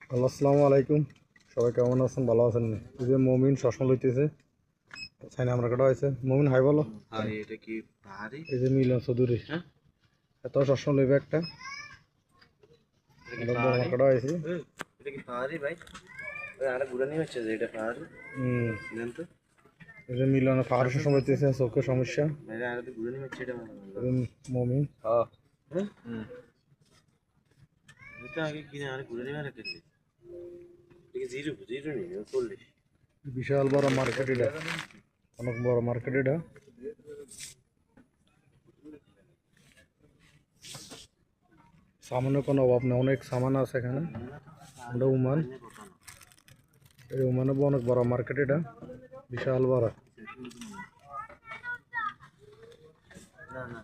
Hello, আসসালামু আলাইকুম। সবাই কেমন আছেন? ভালো আছেন? এই যে মমিন চশমা লইতেছে, চাইনা আমরা কাটা হয়েছে। মমিন হাই বলো। হাই, এটা কি পাহাড়ি? এই যে মিলন চৌধুরী, হ্যাঁ, এত চশমা লইবে একটা এটা কি অনেক বড় পাহাড়ি? মার্কেট হয়েছে। এটা কি পাহাড়ি ভাই? ওই আরে ঘুরে নিয়ে হচ্ছে যে এটা পাহাড়ি। জান তো এই যে মিলন পাহাড় চশমা লইতেছে, চোখের সমস্যা। ভাই, আরে তো ঘুরে নিয়ে হচ্ছে এটা মনে এই হয়। যে মমিন হ্যাঁ, এটা আগে কিনে আরে ঘুরে নিয়ে না কেন? এটা কি জিরো জিরো নেই, 40। বিশাল বড় মার্কেট, এটা অনেক বড় মার্কেট। এটা সামানের কোনো অভাব নেই, অনেক সামান আছে এখানে। এটা উমান, এই উমানে অনেক বড় মার্কেট, এটা বিশাল বড়। না না